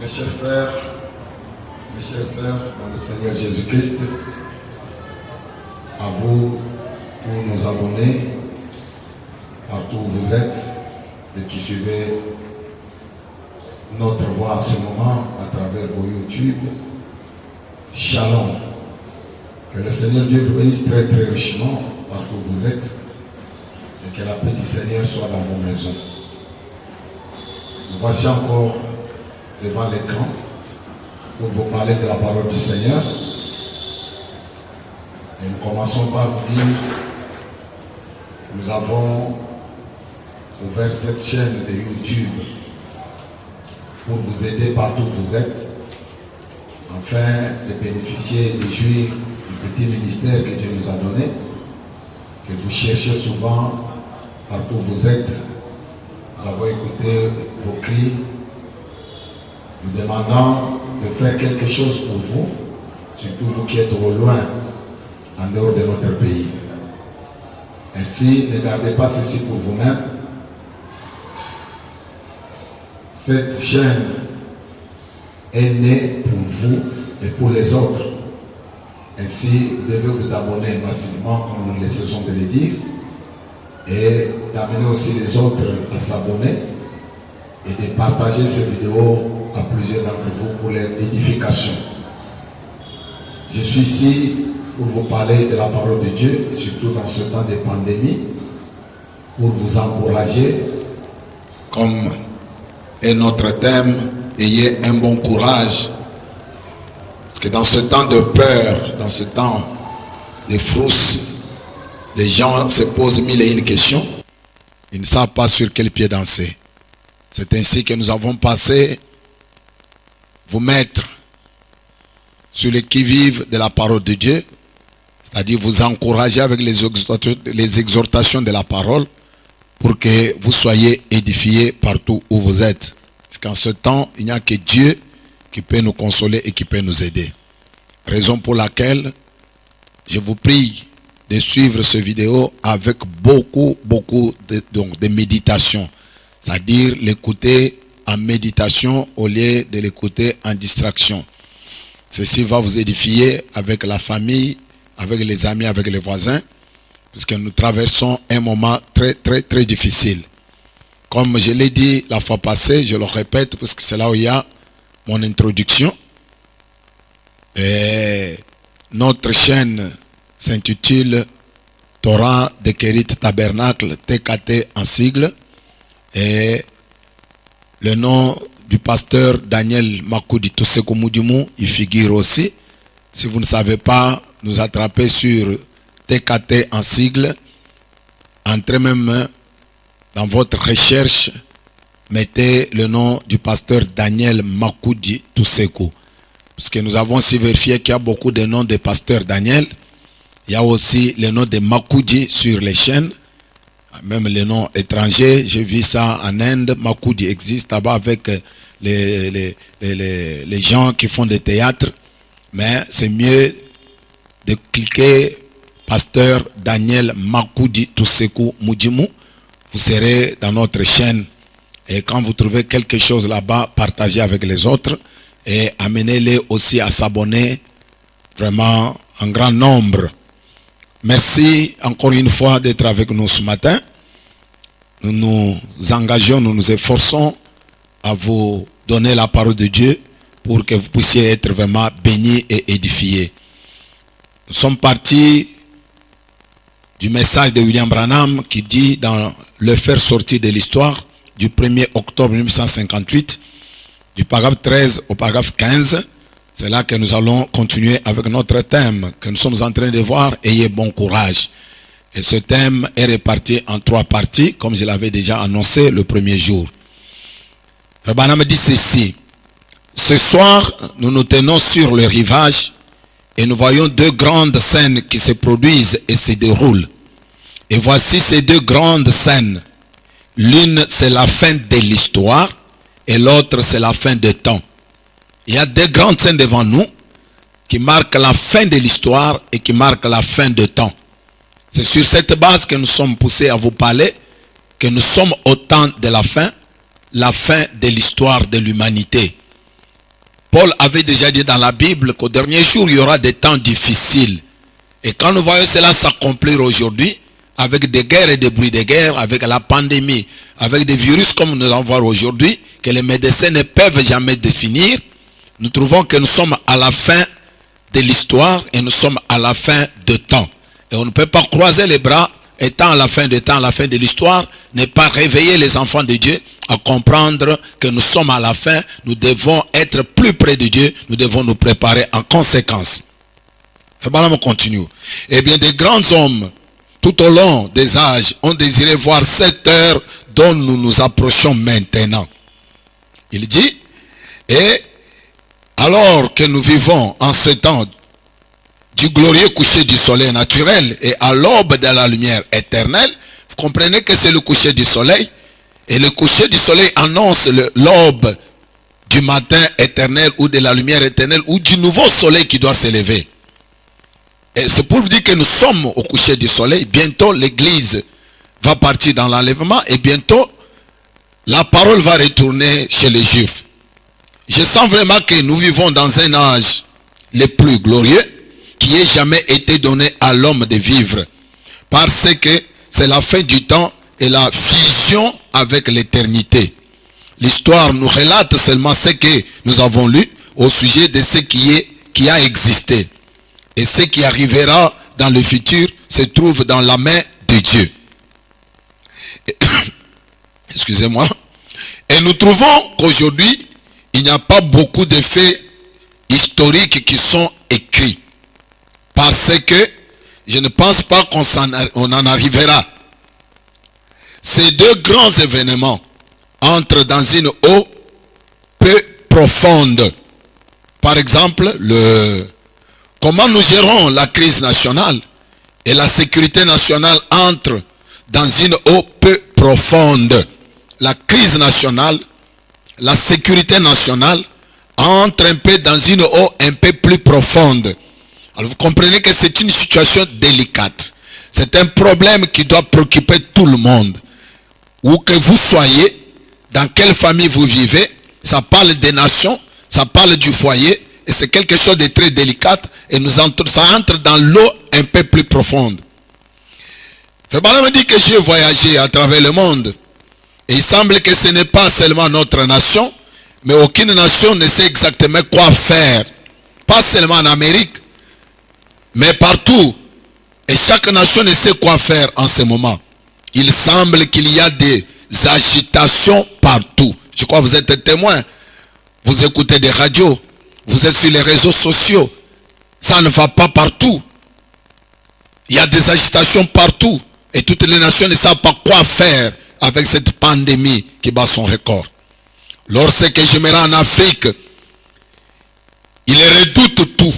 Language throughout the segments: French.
Mes chers frères, mes chères sœurs, dans le Seigneur Jésus-Christ, à vous, tous nos abonnés, partout où vous êtes et qui suivez notre voix à ce moment à travers vos YouTube, Shalom. Que le Seigneur Dieu vous bénisse très très richement partout où vous êtes et que la paix du Seigneur soit dans vos maisons. Nous voici encore devant l'écran pour vous parler de la parole du Seigneur. Et nous commençons par vous dire que nous avons ouvert cette chaîne de YouTube pour vous aider partout où vous êtes, afin de bénéficier et de jouir du petit ministère que Dieu nous a donné, que vous cherchez souvent partout où vous êtes. Nous avons écouté vos cris, nous demandant de faire quelque chose pour vous, surtout vous qui êtes au loin, en dehors de notre pays. Ainsi, ne gardez pas ceci pour vous-même. Cette chaîne est née pour vous et pour les autres. Ainsi, vous devez vous abonner massivement, comme nous le cessons de le dire, et d'amener aussi les autres à s'abonner et de partager ces vidéos à plusieurs d'entre vous pour leur édification. Je suis ici pour vous parler de la parole de Dieu, surtout dans ce temps de pandémie, pour vous encourager, comme est notre thème, ayez un bon courage. Parce que dans ce temps de peur, dans ce temps de frousse, les gens se posent mille et une questions. Ils ne savent pas sur quel pied danser. C'est ainsi que nous avons passé vous mettre sur les qui-vive de la parole de Dieu, c'est-à-dire vous encourager avec les exhortations de la parole pour que vous soyez édifiés partout où vous êtes. Parce qu'en ce temps, il n'y a que Dieu qui peut nous consoler et qui peut nous aider. Raison pour laquelle je vous prie de suivre cette vidéo avec beaucoup de méditation. C'est-à-dire l'écouter en méditation au lieu de l'écouter en distraction. Ceci va vous édifier avec la famille, avec les amis, avec les voisins, puisque nous traversons un moment très difficile. Comme je l'ai dit la fois passée, je le répète, parce que c'est là où il y a mon introduction. Et notre chaîne s'intitule Torah de Kérit Tabernacle, TKT en sigle. Et le nom du pasteur Daniel Makoudi Tousseko Moudimou, il figure aussi. Si vous ne savez pas, nous attraper sur TKT en sigle. Entrez même dans votre recherche, mettez le nom du pasteur Daniel Makoudi Tousseko. Parce que nous avons aussi vérifié qu'il y a beaucoup de noms de pasteur Daniel. Il y a aussi le nom de Makoudi sur les chaînes. Même les noms étrangers, j'ai vu ça en Inde. Makoudi existe là-bas avec les gens qui font des théâtres. Mais c'est mieux de cliquer pasteur Daniel Makoudi Tousseko Moudimou. Vous serez dans notre chaîne. Et quand vous trouvez quelque chose là-bas, partagez avec les autres. Et amenez-les aussi à s'abonner vraiment en grand nombre. Merci encore une fois d'être avec nous ce matin. Nous nous engageons, nous nous efforçons à vous donner la parole de Dieu pour que vous puissiez être vraiment bénis et édifiés. Nous sommes partis du message de William Branham qui dit dans le faire sortir de l'histoire du 1er octobre 1958, du paragraphe 13 au paragraphe 15. C'est là que nous allons continuer avec notre thème que nous sommes en train de voir, ayez bon courage. Et ce thème est réparti en 3 parties, comme je l'avais déjà annoncé le premier jour. Frère Branham dit ceci: ce soir, nous nous tenons sur le rivage et nous voyons 2 grandes scènes qui se produisent et se déroulent. Et voici ces 2 grandes scènes. L'une, c'est la fin de l'histoire et l'autre, c'est la fin des temps. Il y a 2 grandes scènes devant nous qui marquent la fin de l'histoire et qui marquent la fin de temps. C'est sur cette base que nous sommes poussés à vous parler, que nous sommes au temps de la fin de l'histoire de l'humanité. Paul avait déjà dit dans la Bible qu'au dernier jour, il y aura des temps difficiles. Et quand nous voyons cela s'accomplir aujourd'hui, avec des guerres et des bruits de guerre, avec la pandémie, avec des virus comme nous allons voir aujourd'hui, que les médecins ne peuvent jamais définir, nous trouvons que nous sommes à la fin de l'histoire et nous sommes à la fin de temps. Et on ne peut pas croiser les bras, étant à la fin de temps, à la fin de l'histoire, ne pas réveiller les enfants de Dieu à comprendre que nous sommes à la fin, nous devons être plus près de Dieu, nous devons nous préparer en conséquence. On continue. Eh bien, des grands hommes, tout au long des âges, ont désiré voir cette heure dont nous nous approchons maintenant. Il dit, et alors que nous vivons en ce temps du glorieux coucher du soleil naturel et à l'aube de la lumière éternelle, vous comprenez que c'est le coucher du soleil, et le coucher du soleil annonce l'aube du matin éternel ou de la lumière éternelle ou du nouveau soleil qui doit s'élever. Et c'est pour vous dire que nous sommes au coucher du soleil. Bientôt l'église va partir dans l'enlèvement et bientôt la parole va retourner chez les Juifs. Je sens vraiment que nous vivons dans un âge le plus glorieux qui ait jamais été donné à l'homme de vivre. Parce que c'est la fin du temps et la fusion avec l'éternité. L'histoire nous relate seulement ce que nous avons lu au sujet de ce qui a existé. Et ce qui arrivera dans le futur se trouve dans la main de Dieu. Excusez-moi. Et nous trouvons qu'aujourd'hui, il n'y a pas beaucoup de faits historiques qui sont écrits. Parce que je ne pense pas qu'on en arrivera. Ces deux grands événements entrent dans une eau peu profonde. Par exemple, comment nous gérons la crise nationale et la sécurité nationale entrent dans une eau peu profonde. La crise nationale, la sécurité nationale entrent un peu dans une eau un peu plus profonde. Alors vous comprenez que c'est une situation délicate. C'est un problème qui doit préoccuper tout le monde. Où que vous soyez, dans quelle famille vous vivez, ça parle des nations, ça parle du foyer, et c'est quelque chose de très délicat, et ça entre dans l'eau un peu plus profonde. Le me dit que j'ai voyagé à travers le monde, et il semble que ce n'est pas seulement notre nation, mais aucune nation ne sait exactement quoi faire. Pas seulement en Amérique, mais partout. Et chaque nation ne sait quoi faire en ce moment. Il semble qu'il y a des agitations partout. Je crois que vous êtes témoin. Vous écoutez des radios. Vous êtes sur les réseaux sociaux. Ça ne va pas partout. Il y a des agitations partout. Et toutes les nations ne savent pas quoi faire avec cette pandémie qui bat son record. Lorsque je me rends en Afrique, ils redoutent tout.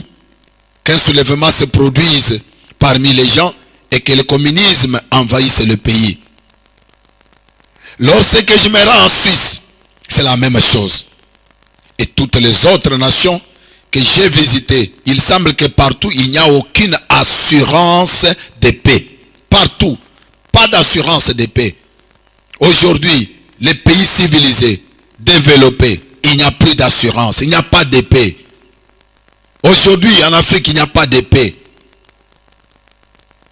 Qu'un soulèvement se produise parmi les gens et que le communisme envahisse le pays. Lorsque je me rends en Suisse, c'est la même chose. Et toutes les autres nations que j'ai visitées, il semble que partout, il n'y a aucune assurance de paix. Partout, pas d'assurance de paix. Aujourd'hui, les pays civilisés, développés, il n'y a plus d'assurance, il n'y a pas de paix. Aujourd'hui, en Afrique, il n'y a pas de paix.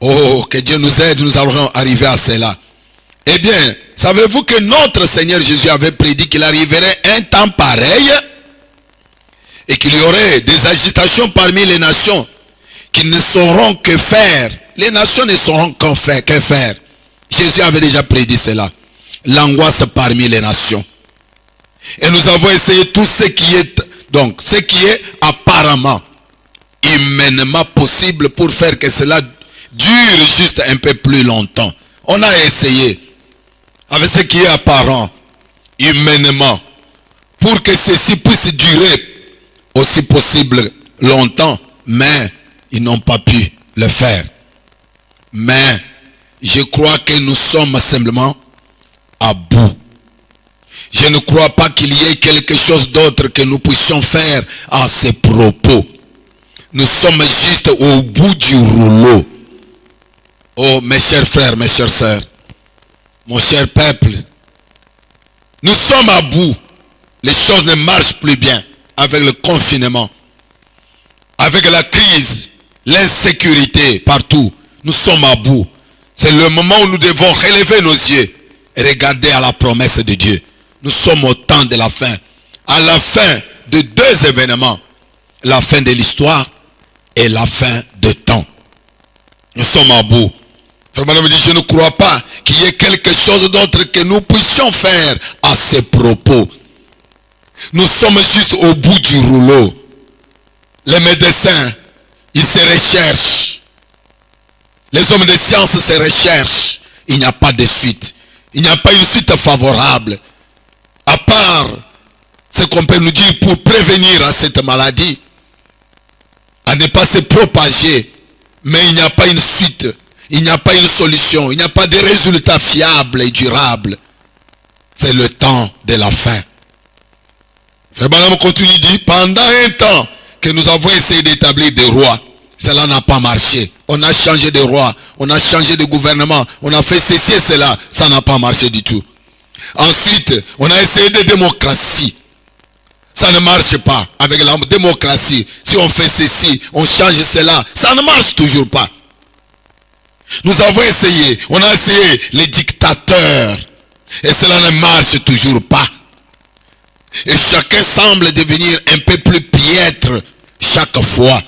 Oh, que Dieu nous aide, nous allons arriver à cela. Eh bien, savez-vous que notre Seigneur Jésus avait prédit qu'il arriverait un temps pareil et qu'il y aurait des agitations parmi les nations qui ne sauront que faire. Les nations ne sauront que faire. Jésus avait déjà prédit cela. L'angoisse parmi les nations. Et nous avons essayé tout ce qui est apparemment, humainement possible pour faire que cela dure juste un peu plus longtemps. On a essayé avec ce qui est apparent, humainement, pour que ceci puisse durer aussi possible longtemps, mais ils n'ont pas pu le faire. Mais je crois que nous sommes simplement à bout. Je ne crois pas qu'il y ait quelque chose d'autre que nous puissions faire à ce propos. Nous sommes juste au bout du rouleau. Oh, mes chers frères, mes chères sœurs, mon cher peuple, nous sommes à bout. Les choses ne marchent plus bien. avec le confinement, avec la crise, l'insécurité partout. Nous sommes à bout. C'est le moment où nous devons relever nos yeux et regarder à la promesse de Dieu. Nous sommes au temps de la fin. À la fin de deux événements. La fin de l'histoire et la fin de temps. Nous sommes à bout. Frère Madame dit, je ne crois pas qu'il y ait quelque chose d'autre que nous puissions faire à ce propos. Nous sommes juste au bout du rouleau. Les médecins, ils se recherchent. Les hommes de science se recherchent. Il n'y a pas de suite. Il n'y a pas une suite favorable. À part ce qu'on peut nous dire pour prévenir à cette maladie, à ne pas se propager. Mais il n'y a pas une suite. Il n'y a pas une solution. Il n'y a pas de résultat fiable et durable. C'est le temps de la fin. Frère Branham continue dit, pendant un temps que nous avons essayé d'établir des rois, cela n'a pas marché. On a changé de roi, on a changé de gouvernement, on a fait ceci et cela, ça n'a pas marché du tout. Ensuite, on a essayé de démocratie. Ça ne marche pas avec la démocratie. Si on fait ceci, on change cela, ça ne marche toujours pas. Nous avons essayé, on a essayé les dictateurs. Et cela ne marche toujours pas. Et chacun semble devenir un peu plus piètre chaque fois.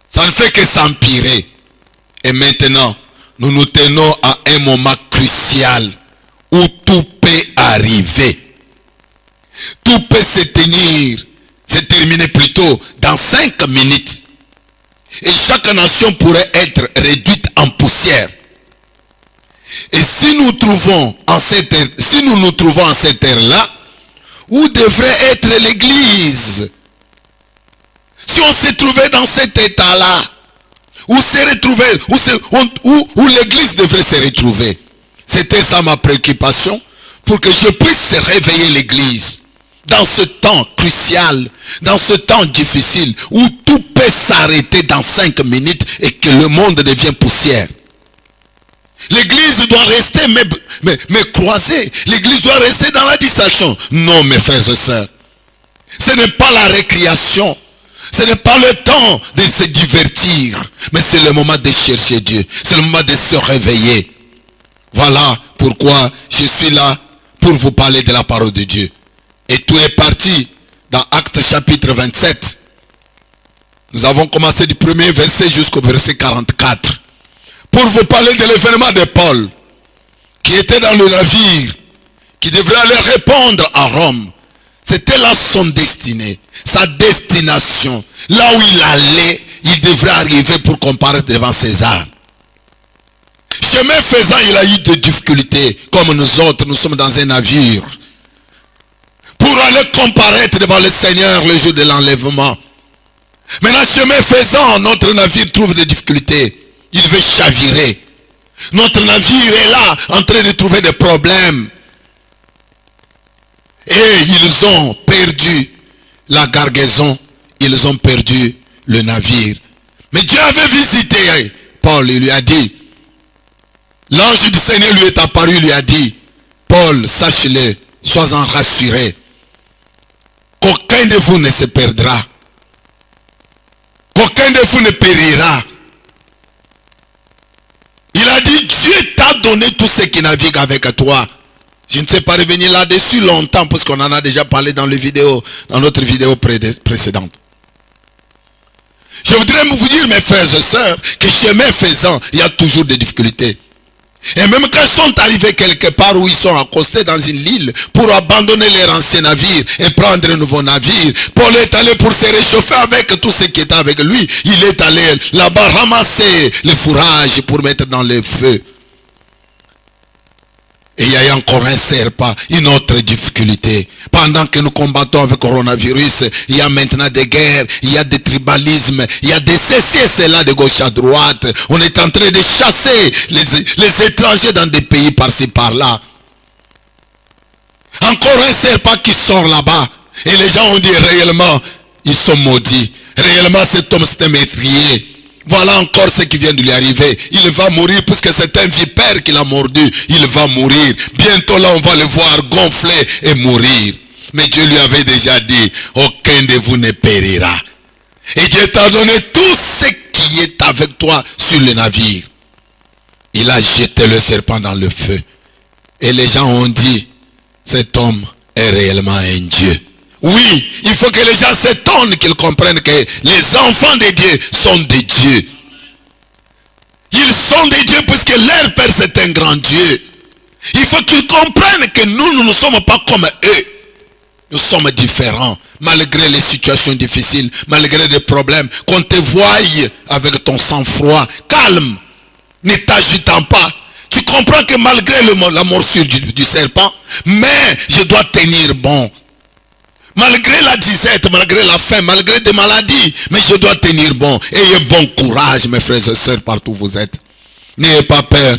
Ça ne fait que s'empirer. Et maintenant, nous nous tenons à un moment crucial où tout peut arriver. Tout peut se terminer plutôt dans 5 minutes. Et chaque nation pourrait être réduite en poussière. Et si nous nous trouvons en cette ère-là, où devrait être l'église? Si on se trouvait dans cet état-là, où l'église devrait se retrouver? C'était ça ma préoccupation, pour que je puisse réveiller l'église dans ce temps crucial, dans ce temps difficile, où tout peut s'arrêter dans 5 minutes et que le monde devient poussière. L'église doit rester, mais croisée. L'église doit rester dans la distraction. Non, mes frères et sœurs. Ce n'est pas la récréation. Ce n'est pas le temps de se divertir. Mais c'est le moment de chercher Dieu. C'est le moment de se réveiller. Voilà pourquoi je suis là pour vous parler de la parole de Dieu. Et tout est parti dans Actes chapitre 27. Nous avons commencé du premier verset jusqu'au verset 44. Pour vous parler de l'événement de Paul, qui était dans le navire, qui devrait aller répondre à Rome. C'était là son destinée, sa destination. Là où il allait, il devrait arriver pour comparaître devant César. Chemin faisant, il a eu des difficultés, comme nous autres, nous sommes dans un navire. Pour aller comparaître devant le Seigneur le jour de l'enlèvement. Mais là, chemin faisant, notre navire trouve des difficultés. Il veut chavirer. Notre navire est là, en train de trouver des problèmes. Et ils ont perdu la cargaison. Ils ont perdu le navire. Mais Dieu avait visité Paul. Il lui a dit, l'ange du Seigneur lui est apparu. Il lui a dit, Paul, sache-le, sois-en rassuré. Qu'aucun de vous ne se perdra. Qu'aucun de vous ne périra. Il a dit, Dieu t'a donné tout ce qui navigue avec toi. Je ne sais pas revenir là-dessus longtemps, parce qu'on en a déjà parlé dans notre vidéo précédente. Je voudrais vous dire, mes frères et sœurs, que chemin faisant, il y a toujours des difficultés. Et même quand ils sont arrivés quelque part où ils sont accostés dans une île pour abandonner leur ancien navire et prendre un nouveau navire, Paul est allé pour se réchauffer avec tout ce qui était avec lui. Il est allé là-bas ramasser le fourrage pour mettre dans le feu. Et il y a encore un serpent, une autre difficulté. Pendant que nous combattons avec le coronavirus, il y a maintenant des guerres, il y a des tribalismes, il y a des ceci et cela de gauche à droite. On est en train de chasser les étrangers dans des pays par-ci par-là. Encore un serpent qui sort là-bas. Et les gens ont dit réellement, ils sont maudits. Réellement, cet homme c'est un meurtrier. Voilà encore ce qui vient de lui arriver. Il va mourir puisque c'est un vipère qui l'a mordu. Il va mourir. Bientôt là, on va le voir gonfler et mourir. Mais Dieu lui avait déjà dit, ok, aucun de vous ne périra. Et Dieu t'a donné tout ce qui est avec toi sur le navire. Il a jeté le serpent dans le feu. Et les gens ont dit, cet homme est réellement un Dieu. Oui, il faut que les gens s'étonnent, qu'ils comprennent que les enfants de Dieu sont des dieux. Ils sont des dieux puisque leur Père c'est un grand Dieu. Il faut qu'ils comprennent que nous ne sommes pas comme eux. Nous sommes différents, malgré les situations difficiles, malgré les problèmes. Qu'on te voie avec ton sang-froid, calme, ne t'agitant pas. Tu comprends que malgré la morsure du serpent, mais je dois tenir bon. Malgré la disette, malgré la faim, malgré des maladies, mais je dois tenir bon. Ayez bon courage, mes frères et sœurs, partout où vous êtes. N'ayez pas peur.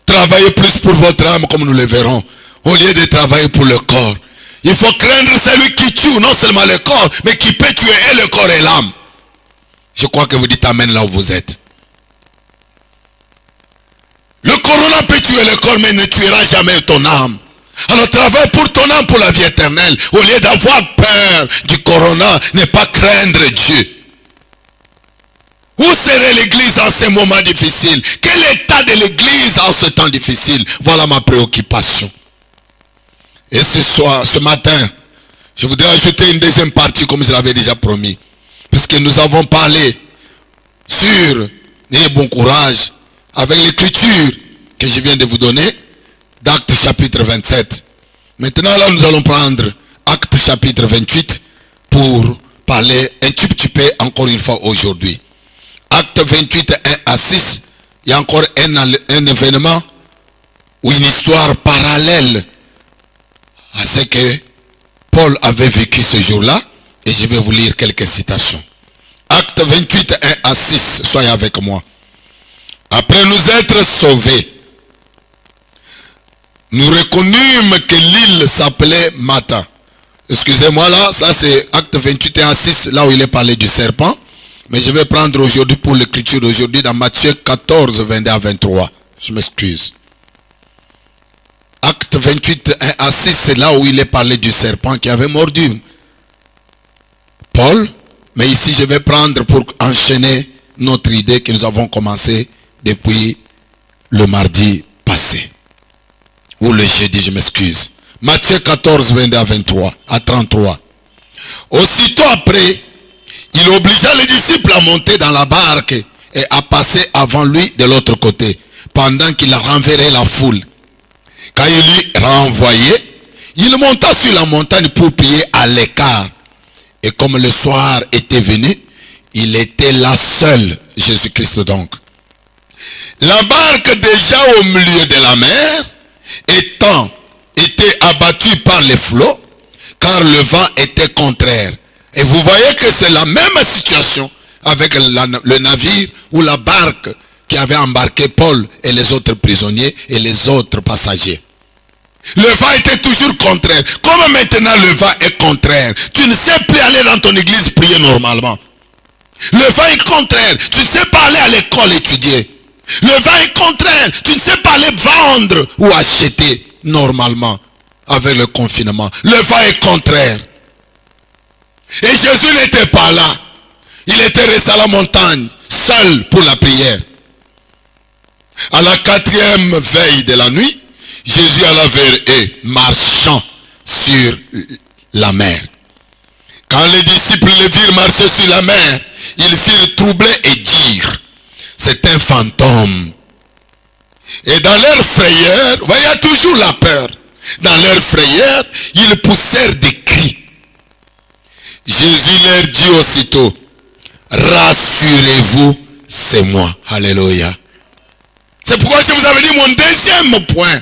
Travaillez plus pour votre âme, comme nous le verrons, au lieu de travailler pour le corps. Il faut craindre celui qui tue, non seulement le corps, mais qui peut tuer et le corps et l'âme. Je crois que vous dites amen là où vous êtes. Le corona peut tuer le corps, mais ne tuera jamais ton âme. Alors travaille pour ton âme, pour la vie éternelle. Au lieu d'avoir peur du corona, ne pas craindre Dieu. Où serait l'église en ces moments difficiles? Quel est l'état de l'église en ce temps difficile? Voilà ma préoccupation. Et ce matin, je voudrais ajouter une deuxième partie comme je l'avais déjà promis. Puisque nous avons parlé sur, ayez bon courage, avec l'écriture que je viens de vous donner, d'Actes chapitre 27. Maintenant là nous allons prendre Actes chapitre 28 pour parler un petit peu encore une fois aujourd'hui. Actes 28, 1 à 6, il y a encore un événement ou une histoire parallèle à ce que Paul avait vécu ce jour-là. Et je vais vous lire quelques citations. Actes 28, 1 à 6, soyez avec moi. Après nous être sauvés, nous reconnûmes que l'île s'appelait Mata. Excusez-moi là, ça c'est Acte 28, 1 à 6, là où il est parlé du serpent. Mais je vais prendre aujourd'hui pour l'écriture d'aujourd'hui dans Matthieu 14, 22 à 23. Je m'excuse. Acte 28, 1 à 6, c'est là où il est parlé du serpent qui avait mordu Paul. Mais ici, je vais prendre pour enchaîner notre idée que nous avons commencé depuis le mardi passé. Ou le jeudi, je m'excuse. Matthieu 14, 22 à 23, à 33. Aussitôt après, il obligea les disciples à monter dans la barque et à passer avant lui de l'autre côté, pendant qu'il renverrait la foule. Quand il lui renvoyait, il monta sur la montagne pour prier à l'écart. Et comme le soir était venu, il était là seul, Jésus-Christ donc. La barque déjà au milieu de la mer, était abattue par les flots, car le vent était contraire. Et vous voyez que c'est la même situation avec le navire ou la barque qui avait embarqué Paul et les autres prisonniers et les autres passagers. Le vent était toujours contraire. Comme maintenant le vent est contraire, tu ne sais plus aller dans ton église prier normalement. Le vent est contraire, tu ne sais pas aller à l'école étudier. Le vent est contraire, tu ne sais pas aller vendre ou acheter normalement avec le confinement. Le vent est contraire. Et Jésus n'était pas là. Il était resté à la montagne, seul pour la prière. À la 4e veille de la nuit, Jésus alla vers eux, marchant sur la mer. Quand les disciples le virent marcher sur la mer, ils furent troublés et dirent, c'est un fantôme. Et dans leur frayeur, voyez toujours la peur. Dans leur frayeur, ils poussèrent des cris. Jésus leur dit aussitôt, rassurez-vous, c'est moi. Alléluia. C'est pourquoi je vous avais dit mon deuxième point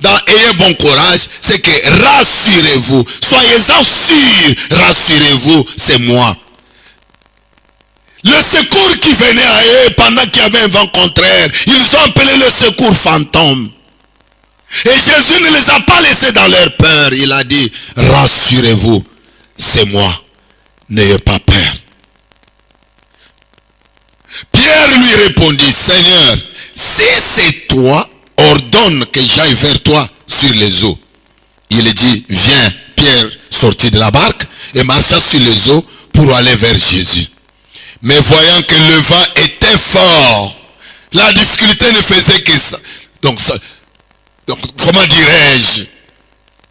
dans ayez bon courage, c'est que rassurez-vous, soyez-en sûrs, rassurez-vous, c'est moi. Le secours qui venait à eux pendant qu'il y avait un vent contraire, ils ont appelé le secours fantôme. Et Jésus ne les a pas laissés dans leur peur. Il a dit, rassurez-vous, c'est moi. N'ayez pas peur. Pierre lui répondit, Seigneur, si c'est toi, ordonne que j'aille vers toi sur les eaux. Il dit, viens. Pierre sortit de la barque et marcha sur les eaux pour aller vers Jésus. Mais voyant que le vent était fort, la difficulté ne faisait que ça. Donc comment dirais-je,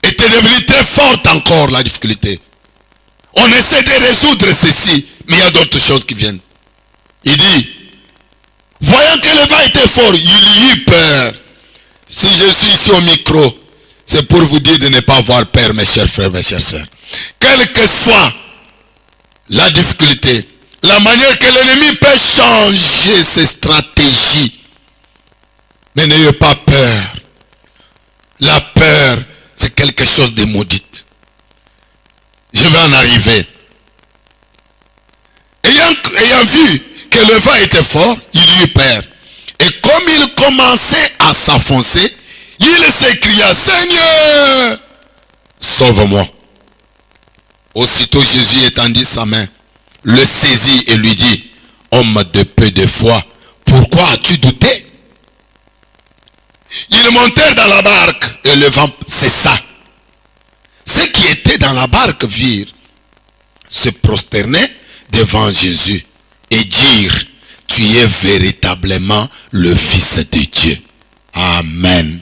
était devenue très forte encore la difficulté. On essaie de résoudre ceci, mais il y a d'autres choses qui viennent. Il dit, voyant que le vent était fort, il eut peur. Si je suis ici au micro, c'est pour vous dire de ne pas avoir peur, mes chers frères, mes chères sœurs. Quelle que soit la difficulté, la manière que l'ennemi peut changer ses stratégies, mais n'ayez pas peur. La peur, c'est quelque chose de maudit. Je vais en arriver. Ayant vu que le vent était fort, il eut peur. Et comme il commençait à s'enfoncer, il s'écria, Seigneur, sauve-moi. Aussitôt Jésus étendit sa main, le saisit et lui dit, homme de peu de foi, pourquoi as-tu douté? Ils montèrent dans la barque et le vent cessa. Ceux qui étaient dans la barque virent, se prosterner devant Jésus et dire, tu es véritablement le Fils de Dieu. Amen.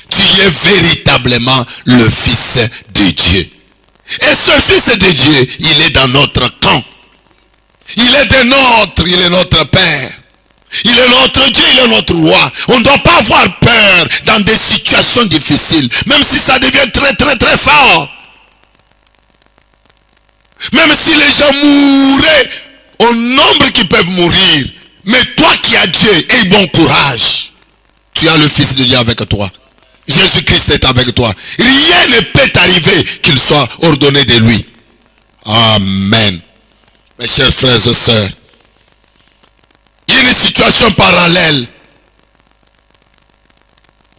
Tu es véritablement le Fils de Dieu. Et ce Fils de Dieu, il est dans notre camp. Il est de notre, il est notre Père. Il est notre Dieu, il est notre roi. On ne doit pas avoir peur dans des situations difficiles, même si ça devient très très très fort. Même si les gens mourraient au nombre qui peuvent mourir. Mais toi qui as Dieu, aie bon courage. Tu as le Fils de Dieu avec toi. Jésus-Christ est avec toi. Rien ne peut t'arriver qu'il soit ordonné de lui. Amen. Mes chers frères et sœurs, il y a une situation parallèle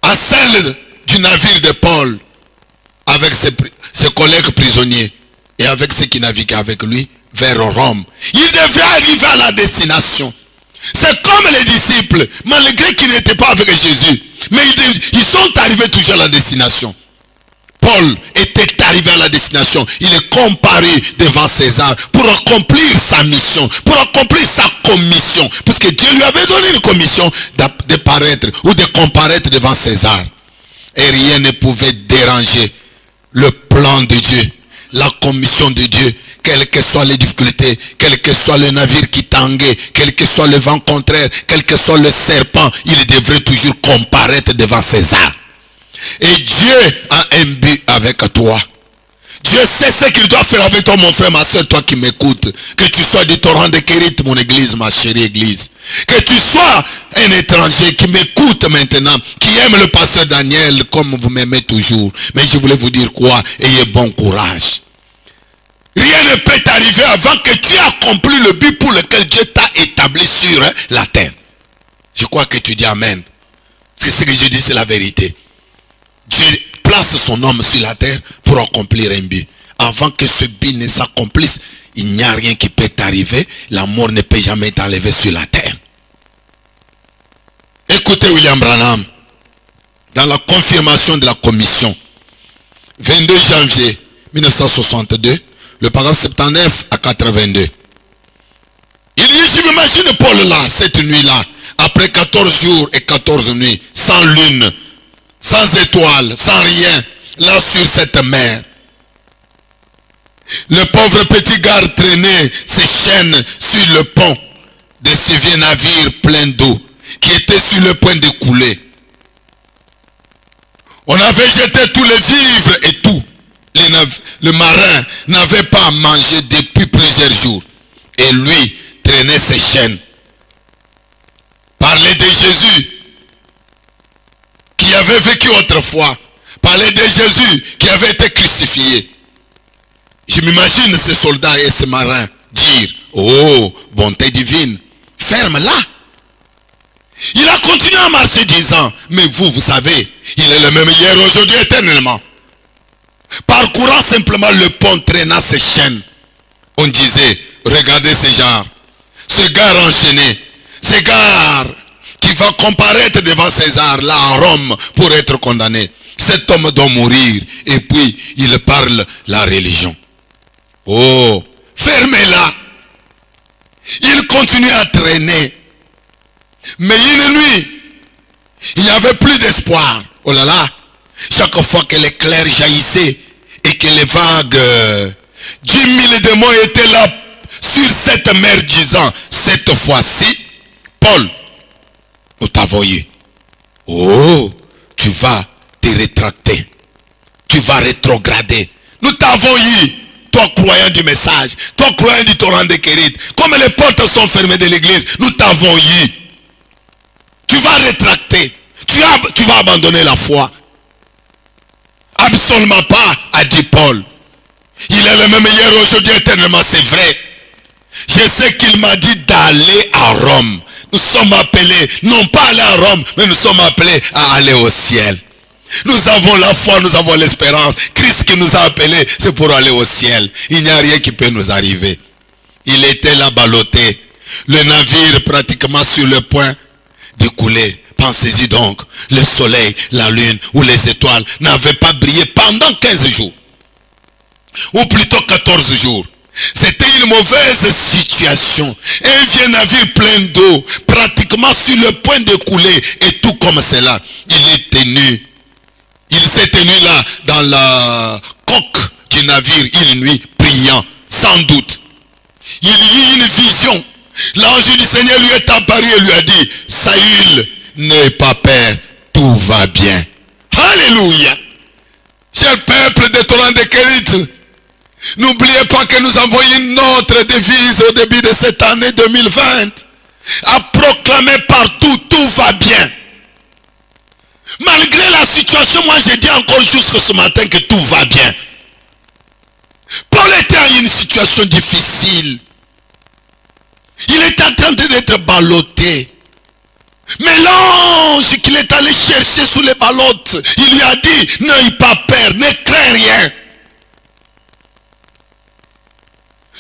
à celle du navire de Paul avec ses collègues prisonniers et avec ceux qui naviguaient avec lui vers Rome. Il devait arriver à la destination. C'est comme les disciples, malgré qu'ils n'étaient pas avec Jésus, mais ils sont arrivés toujours à la destination. Paul était arrivé à la destination. Il est comparu devant César pour accomplir sa mission, pour accomplir sa commission. Parce que Dieu lui avait donné une commission de paraître ou de comparaître devant César. Et rien ne pouvait déranger le plan de Dieu, la commission de Dieu. Quelles que soient les difficultés, quel que soit le navire qui tanguait, quel que soit le vent contraire, quel que soit le serpent, il devrait toujours comparaître devant César. Et Dieu a un but avec toi. Dieu sait ce qu'il doit faire avec toi, mon frère, ma soeur, toi qui m'écoutes. Que tu sois du torrent de Kérit, mon église, ma chérie église. Que tu sois un étranger qui m'écoute maintenant, qui aime le pasteur Daniel comme vous m'aimez toujours. Mais je voulais vous dire quoi? Ayez bon courage. Rien ne peut t'arriver avant que tu aies accompli le but pour lequel Dieu t'a établi sur la terre. Je crois que tu dis Amen. C'est ce que je dis, c'est la vérité. Dieu place son homme sur la terre pour accomplir un but. Avant que ce but ne s'accomplisse, il n'y a rien qui peut t'arriver. La mort ne peut jamais t'enlever sur la terre. Écoutez William Branham, dans la confirmation de la commission, 22 janvier 1962, le paragraphe 79 à 82. Il dit, je m'imagine Paul là, cette nuit-là, après 14 jours et 14 nuits, sans lune, sans étoiles, sans rien, là sur cette mer. Le pauvre petit gars traînait ses chaînes sur le pont de ce vieux navire plein d'eau, qui était sur le point de couler. On avait jeté tous les vivres et tout. Le marin n'avait pas mangé depuis plusieurs jours. Et lui traînait ses chaînes. Parler de Jésus qui avait vécu autrefois. Parler de Jésus qui avait été crucifié. Je m'imagine ces soldats et ces marins dire, oh, bonté divine, ferme-la. Il a continué à marcher disant, mais vous savez, il est le même hier, aujourd'hui, éternellement. Parcourant simplement le pont, traînant ses chaînes, on disait, regardez ce genre, ce gars enchaîné, ce gars qui va comparaître devant César, là à Rome, pour être condamné. Cet homme doit mourir, et puis il parle la religion. Oh, fermez-la. Il continue à traîner. Mais une nuit, il n'y avait plus d'espoir. Oh là là, chaque fois que l'éclair jaillissait et que les vagues, 10 000 démons étaient là sur cette mer disant, cette fois-ci, Paul, nous t'avons eu. Oh, tu vas te rétracter. Tu vas rétrograder. Nous t'avons eu, toi croyant du message, toi croyant du torrent de Kérit. Comme les portes sont fermées de l'église, nous t'avons eu. Tu vas rétracter. Tu vas abandonner la foi. Absolument pas, a dit Paul. Il est le même hier, aujourd'hui, éternellement, c'est vrai. Je sais qu'il m'a dit d'aller à Rome. Nous sommes appelés, non pas aller à Rome, mais nous sommes appelés à aller au ciel. Nous avons la foi, nous avons l'espérance. Christ qui nous a appelés, c'est pour aller au ciel. Il n'y a rien qui peut nous arriver. Il était là ballotté. Le navire pratiquement sur le point de couler. Pensez-y donc, le soleil, la lune ou les étoiles n'avaient pas brillé pendant 15 jours. Ou plutôt 14 jours. C'était une mauvaise situation. Un vieux navire plein d'eau, pratiquement sur le point de couler. Et tout comme cela, il est tenu. Il s'est tenu là, dans la coque du navire, une nuit, priant, sans doute. Il eut une vision. L'ange du Seigneur lui est apparu et lui a dit, Saül, n'aie pas peur, tout va bien. Alléluia. Cher peuple des torrents de Kérit, n'oubliez pas que nous avons une autre devise au début de cette année 2020. À proclamer partout, tout va bien. Malgré la situation, moi je dis encore jusqu'à ce matin que tout va bien. Paul était en une situation difficile. Il était en train d'être ballotté. Mais l'ange qu'il est allé chercher sous les ballottes, il lui a dit, n'aie pas peur, ne crains rien.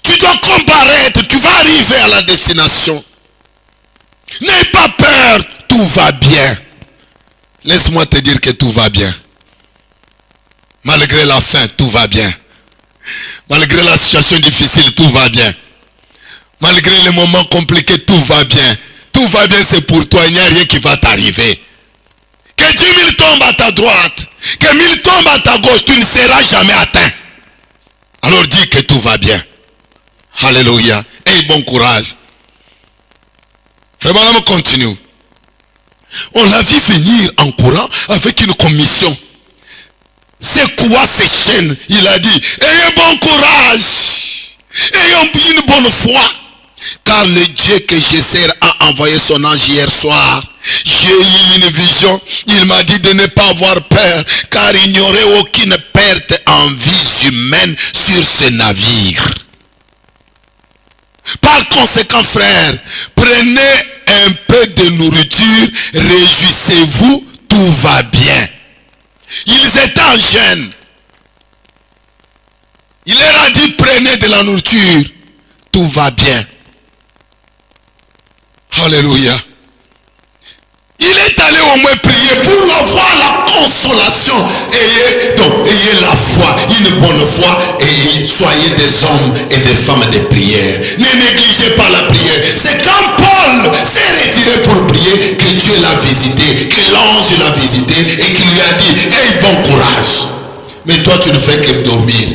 Tu dois comparaître, tu vas arriver à la destination. N'aie pas peur, tout va bien. Laisse-moi te dire que tout va bien. Malgré la faim, tout va bien. Malgré la situation difficile, tout va bien. Malgré les moments compliqués, tout va bien. Tout va bien, c'est pour toi, il n'y a rien qui va t'arriver. Que 10 000 tombent à ta droite, que 1000 tombent à ta gauche, tu ne seras jamais atteint. Alors dis que tout va bien. Alléluia. Et bon courage. Vraiment, on continue. On l'a vu venir en courant avec une commission. C'est quoi ces chaînes? Il a dit, ayez bon courage. Ayons une bonne foi. Car le Dieu que je sers a envoyé son ange hier soir. J'ai eu une vision. Il m'a dit de ne pas avoir peur. Car il n'y aurait aucune perte en vies humaines sur ce navire. Par conséquent, frères, prenez un peu de nourriture, réjouissez-vous, tout va bien. Ils étaient en jeûne. Il leur a dit, prenez de la nourriture, tout va bien. Alléluia. Il est allé au moins prier pour avoir la consolation. Ayez la foi, une bonne foi, et soyez des hommes et des femmes de prière. Ne négligez pas la prière. C'est quand Paul s'est retiré pour prier que Dieu l'a visité, que l'ange l'a visité et qu'il lui a dit, aie bon courage. Mais toi, tu ne fais que dormir.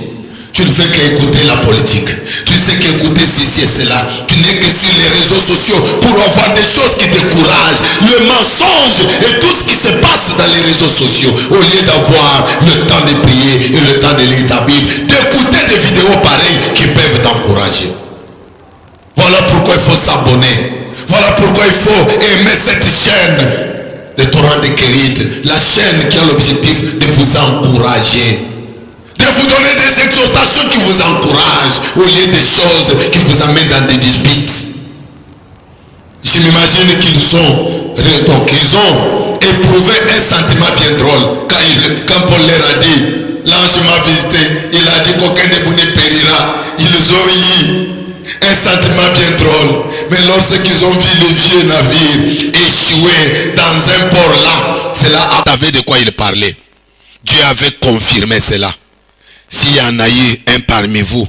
Tu ne fais qu'écouter la politique. Tu ne sais qu'écouter ceci et cela. Tu n'es que sur les réseaux sociaux pour avoir des choses qui te découragent. Le mensonge et tout ce qui se passe dans les réseaux sociaux. Au lieu d'avoir le temps de prier et le temps de lire ta Bible, d'écouter des vidéos pareilles qui peuvent t'encourager. Voilà pourquoi il faut s'abonner. Voilà pourquoi il faut aimer cette chaîne de torrent de Kérit. La chaîne qui a l'objectif de vous encourager. De vous donner des exhortations qui vous encouragent au lieu des choses qui vous amènent dans des disputes. Je m'imagine qu'ils ont éprouvé un sentiment bien drôle quand Paul leur a dit, l'ange m'a visité, il a dit qu'aucun de vous ne périra. Ils ont eu un sentiment bien drôle. Mais lorsqu'ils ont vu le vieux navire échouer dans un port là, cela avait de quoi il parlait. Dieu avait confirmé cela. S'il y en a eu un parmi vous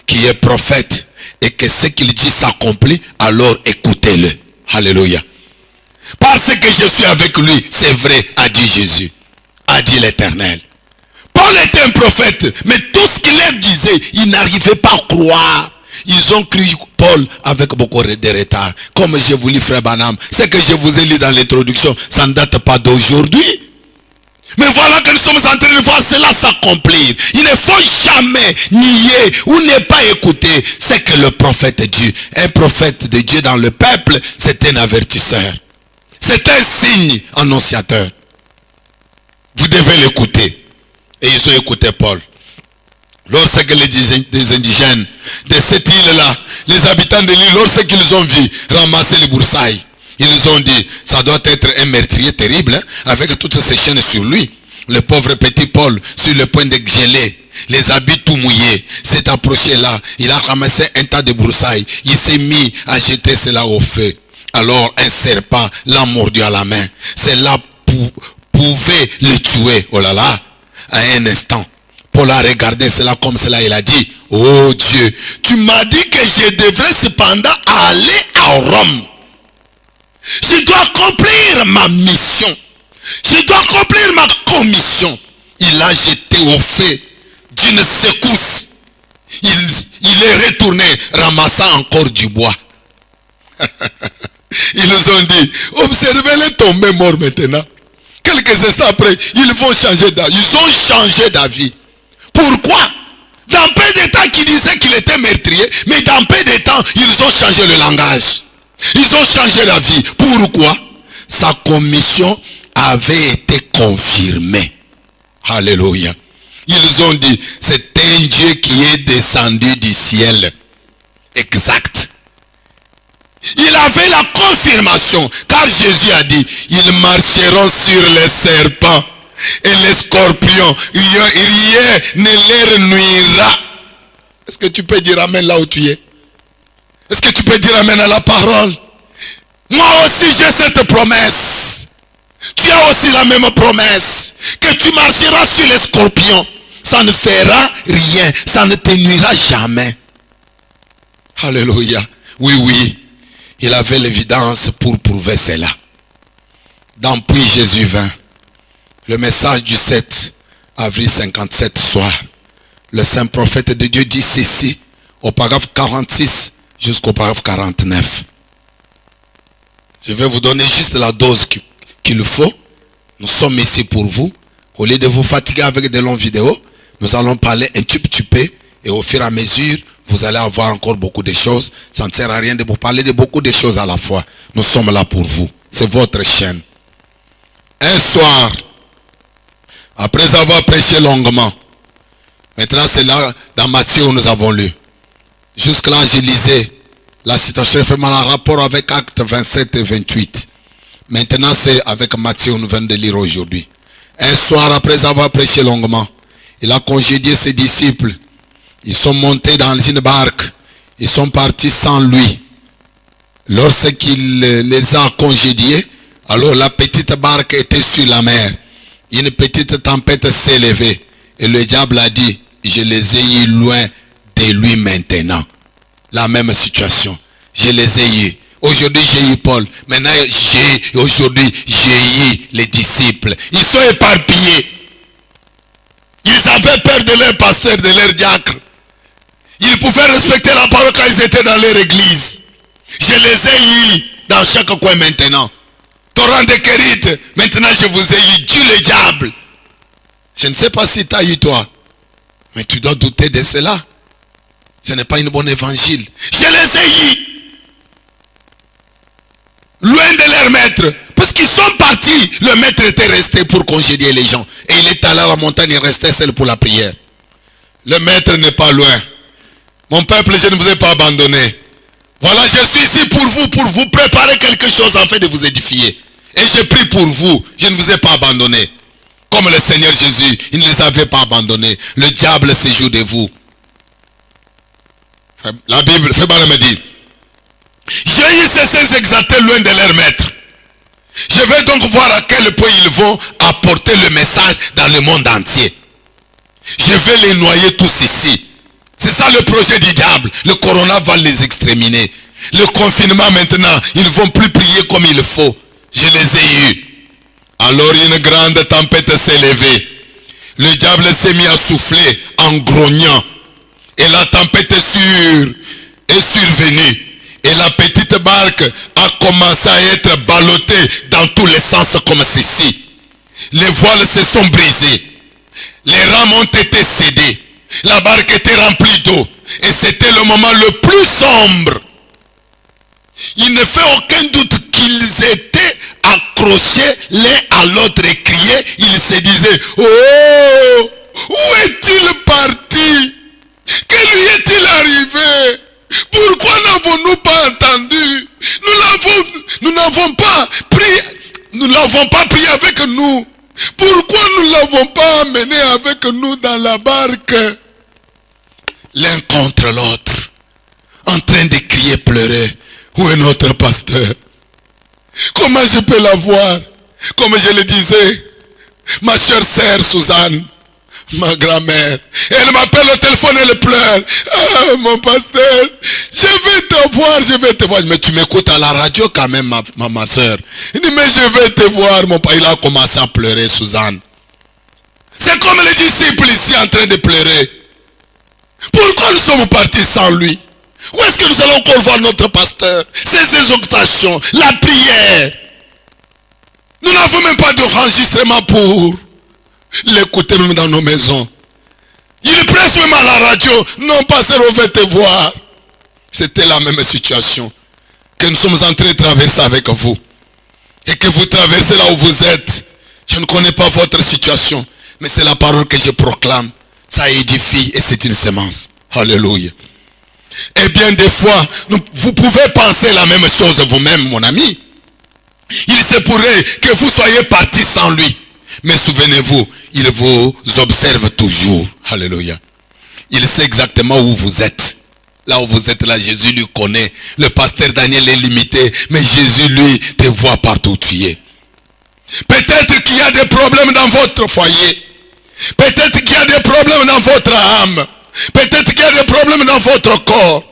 qui est prophète et que ce qu'il dit s'accomplit, alors écoutez-le. Alléluia. Parce que je suis avec lui, c'est vrai, a dit Jésus, a dit l'Éternel. Paul était un prophète, mais tout ce qu'il leur disait, ils n'arrivaient pas à croire. Ils ont cru Paul avec beaucoup de retard. Comme je vous lis, frère Banham, ce que je vous ai lu dans l'introduction, ça ne date pas d'aujourd'hui. Mais voilà que nous sommes en train de voir cela s'accomplir. Il ne faut jamais nier ou ne pas écouter ce que le prophète dit. Un prophète de Dieu dans le peuple, c'est un avertisseur. C'est un signe annonciateur. Vous devez l'écouter. Et ils ont écouté Paul. Lorsque les indigènes de cette île-là, les habitants de l'île, lorsqu'ils ont vu ramasser les broussailles, ils ont dit, ça doit être un meurtrier terrible, hein, avec toutes ces chaînes sur lui. Le pauvre petit Paul, sur le point de geler, les habits tout mouillés, s'est approché là, il a ramassé un tas de broussailles, il s'est mis à jeter cela au feu. Alors un serpent l'a mordu à la main. Cela pouvait le tuer, oh là là, à un instant. Paul a regardé cela comme cela, il a dit, oh Dieu, tu m'as dit que je devrais cependant aller à Rome. Je dois accomplir ma mission. Je dois accomplir ma commission. Il a jeté au feu d'une secousse. Il est retourné ramassant encore du bois. Ils nous ont dit, observez, il est tombé mort maintenant. Quelques instants après, ils vont changer d'avis. Ils ont changé d'avis. Pourquoi? Dans peu de temps qu'ils disaient qu'il était meurtrier, mais dans peu de temps, ils ont changé le langage. Ils ont changé d'avis. Pourquoi? Sa commission avait été confirmée. Alléluia. Ils ont dit, c'est un Dieu qui est descendu du ciel. Exact. Il avait la confirmation, car Jésus a dit, ils marcheront sur les serpents et les scorpions, rien ne leur nuira. Est-ce que tu peux dire amen là où tu es? Est-ce que tu peux dire amen à la parole? Moi aussi j'ai cette promesse. Tu as aussi la même promesse, que tu marcheras sur les scorpions. Ça ne fera rien, ça ne te nuira jamais. Alléluia. Oui, oui. Il avait l'évidence pour prouver cela. Dans Puis Jésus vint. Le message du 7 avril 57 soir. Le saint prophète de Dieu dit ceci au paragraphe 46 jusqu'au paragraphe 49. Je vais vous donner juste la dose qu'il faut. Nous sommes ici pour vous. Au lieu de vous fatiguer avec de longues vidéos, nous allons parler un petit peu et au fur et à mesure, vous allez avoir encore beaucoup de choses. Ça ne sert à rien de vous parler de beaucoup de choses à la fois. Nous sommes là pour vous. C'est votre chaîne. Un soir, après avoir prêché longuement, maintenant c'est là dans Matthieu où nous avons lu. Jusque-là, je lisais la citation vraiment en rapport avec Actes 27 et 28. Maintenant, c'est avec Matthieu où nous venons de lire aujourd'hui. Un soir, après avoir prêché longuement, il a congédié ses disciples. Ils sont montés dans une barque. Ils sont partis sans lui. Lorsqu'il les a congédiés, alors la petite barque était sur la mer. Une petite tempête s'est levée. Et le diable a dit, je les ai eu loin de lui maintenant. La même situation. Je les ai eu. Aujourd'hui j'ai eu Paul. Maintenant aujourd'hui j'ai eu les disciples. Ils sont éparpillés. Ils avaient peur de leur pasteur, de leur diacre. Ils pouvaient respecter la parole quand ils étaient dans leur église. Je les ai eus dans chaque coin maintenant. Torrent de Kérite, maintenant je vous ai eu. Dieu le diable. Je ne sais pas si tu as eu toi. Mais tu dois douter de cela. Ce n'est pas une bonne évangile. Je les ai eus. Loin de leur maître. Parce qu'ils sont partis. Le maître était resté pour congédier les gens. Et il est allé à la montagne, il restait seul pour la prière. Le maître n'est pas loin. Mon peuple, je ne vous ai pas abandonné. Voilà, je suis ici pour vous préparer quelque chose afin de vous édifier. Et j'ai pris pour vous, je ne vous ai pas abandonné. Comme le Seigneur Jésus, il ne les avait pas abandonnés. Le diable se joue de vous. La Bible, fait mal me dire. J'ai eu ces saints exaltés loin de leur maître. Je vais donc voir à quel point ils vont apporter le message dans le monde entier. Je vais les noyer tous ici. C'est ça le projet du diable. Le corona va les exterminer. Le confinement maintenant, ils ne vont plus prier comme il faut. Je les ai eus. Alors une grande tempête s'est levée. Le diable s'est mis à souffler en grognant. Et la tempête est survenue. Et la petite barque a commencé à être ballottée dans tous les sens comme ceci. Les voiles se sont brisées. Les rames ont été cédées. La barque était remplie d'eau. Et c'était le moment le plus sombre. Il ne fait aucun doute qu'ils étaient accrochés l'un à l'autre et criaient. Ils se disaient, oh, où est-il parti? Que lui est-il arrivé? Pourquoi n'avons-nous pas entendu? Nous n'avons pas pris avec nous. Pourquoi nous ne l'avons pas amené avec nous dans la barque? L'un contre l'autre, en train de crier, pleurer. Où est notre pasteur? Comment je peux la voir? Comme je le disais, ma chère sœur Suzanne, ma grand-mère, elle m'appelle au téléphone, elle pleure. Ah, mon pasteur, je vais te voir. Mais tu m'écoutes à la radio quand même, ma soeur. Il dit, mais je vais te voir, mon père. Il a commencé à pleurer, Suzanne. C'est comme les disciples ici en train de pleurer. Pourquoi nous sommes partis sans lui? Où est-ce que nous allons encore voir notre pasteur? Ces exhortations, la prière. Nous n'avons même pas d'enregistrement pour l'écouter même dans nos maisons. Il prêche même à la radio. Non, pasteur, on veut te voir. C'était la même situation que nous sommes en train de traverser avec vous. Et que vous traversez là où vous êtes. Je ne connais pas votre situation. Mais c'est la parole que je proclame. Ça édifie et c'est une semence. Alléluia. Et bien des fois, vous pouvez penser la même chose vous-même, mon ami. Il se pourrait que vous soyez partis sans lui. Mais souvenez-vous, il vous observe toujours. Alléluia. Il sait exactement où vous êtes. Là où vous êtes, là, Jésus lui connaît. Le pasteur Daniel est limité, mais Jésus, lui, te voit partout où tu es. Peut-être qu'il y a des problèmes dans votre foyer. Peut-être qu'il y a des problèmes dans votre âme. Peut-être qu'il y a des problèmes dans votre corps.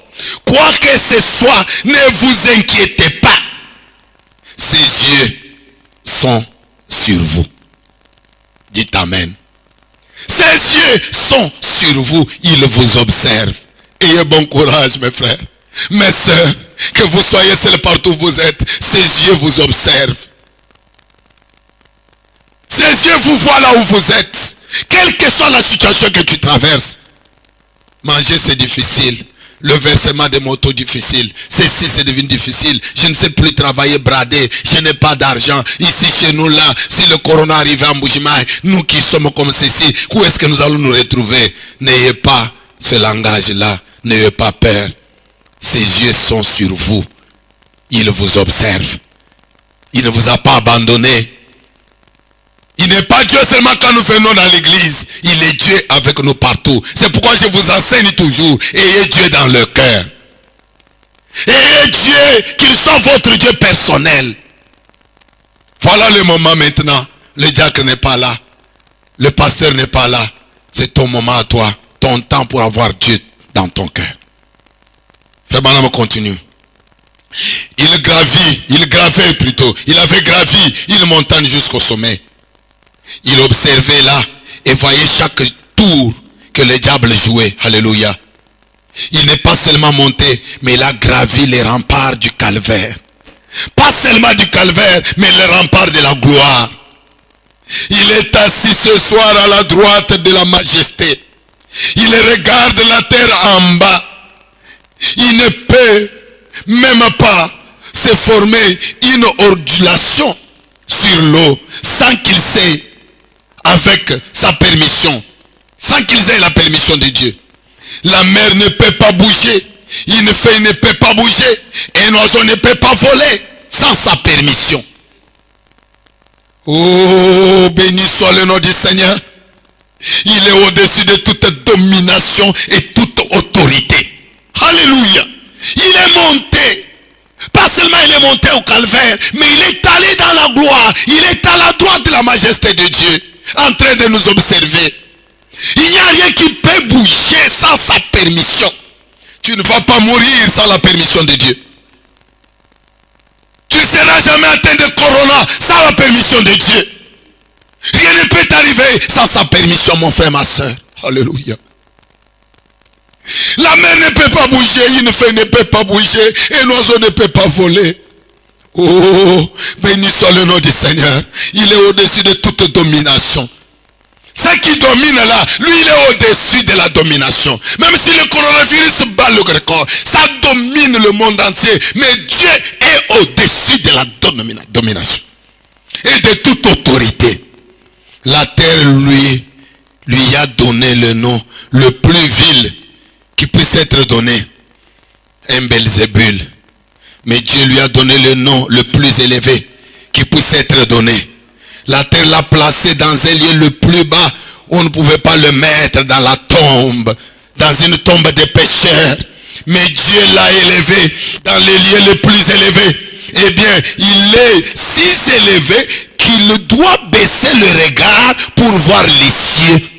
Quoi que ce soit, ne vous inquiétez pas. Ses yeux sont sur vous. Dites Amen. Ses yeux sont sur vous. Il vous observe. Ayez bon courage, mes frères. Mes sœurs, que vous soyez seuls partout où vous êtes. Ses yeux vous observent. Ses yeux vous voient là où vous êtes. Quelle que soit la situation que tu traverses. Manger c'est difficile. Le versement des motos difficile. Ceci c'est devenu difficile. Je ne sais plus travailler bradé. Je n'ai pas d'argent. Ici chez nous là, si le corona arrive en Bujimaï, nous qui sommes comme ceci, où est-ce que nous allons nous retrouver? N'ayez pas ce langage-là. N'ayez pas peur. Ses yeux sont sur vous. Il vous observe. Il ne vous a pas abandonné. Il n'est pas Dieu seulement quand nous venons dans l'église. Il est Dieu avec nous partout. C'est pourquoi je vous enseigne toujours. Ayez Dieu dans le cœur. Ayez Dieu, qu'il soit votre Dieu personnel. Voilà le moment maintenant. Le diacre n'est pas là. Le pasteur n'est pas là. C'est ton moment à toi. Ton temps pour avoir Dieu dans ton cœur. Frère Branham continue. Il avait gravi une montagne jusqu'au sommet. Il observait là et voyait chaque tour que le diable jouait. Alléluia. Il n'est pas seulement monté, mais il a gravi les remparts du calvaire. Pas seulement du calvaire, mais les remparts de la gloire. Il est assis ce soir à la droite de la majesté. Il regarde la terre en bas. Il ne peut même pas se former une ondulation sur l'eau sans qu'il sait avec sa permission, sans qu'ils aient la permission de Dieu. La mer ne peut pas bouger, une feuille ne peut pas bouger, un oiseau ne peut pas voler sans sa permission. Oh, béni soit le nom du Seigneur. Il est au-dessus de toute domination et toute autorité. Alléluia. Il est monté. Pas seulement il est monté au calvaire, mais il est allé dans la gloire. Il est à la droite de la majesté de Dieu, en train de nous observer. Il n'y a rien qui peut bouger sans sa permission. Tu ne vas pas mourir sans la permission de Dieu. Tu ne seras jamais atteint de corona sans la permission de Dieu. Rien ne peut t'arriver sans sa permission, mon frère, ma soeur. Alléluia. La mer ne peut pas bouger, une feuille ne peut pas bouger, un oiseau ne peut pas voler. Oh, béni soit le nom du Seigneur. Il est au-dessus de toute domination. Ce qui domine là, lui il est au-dessus de la domination. Même si le coronavirus bat le record, ça domine le monde entier. Mais Dieu est au-dessus de la domination. Et de toute autorité. La terre lui a donné le nom le plus vil qui puisse être donné. Un Belzébul. Mais Dieu lui a donné le nom le plus élevé qui puisse être donné. La terre l'a placé dans un lieu le plus bas où on ne pouvait pas le mettre dans la tombe, dans une tombe des pécheurs. Mais Dieu l'a élevé dans les lieux les plus élevés. Eh bien, il est si élevé qu'il doit baisser le regard pour voir les cieux.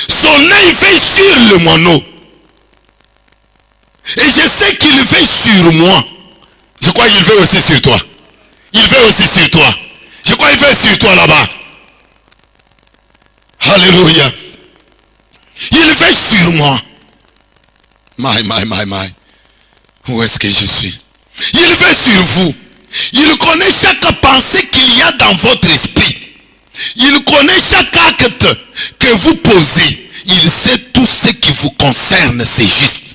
Son œil veille sur le moineau. Et je sais qu'il veille sur moi. Je crois qu'il veille aussi sur toi. Il veille aussi sur toi. Je crois qu'il veille sur toi là-bas. Alléluia. Il veille sur moi. My. Où est-ce que je suis? Il veille sur vous. Il connaît chaque pensée qu'il y a dans votre esprit. Il connaît chaque acte que vous posez. Il sait tout ce qui vous concerne, c'est juste.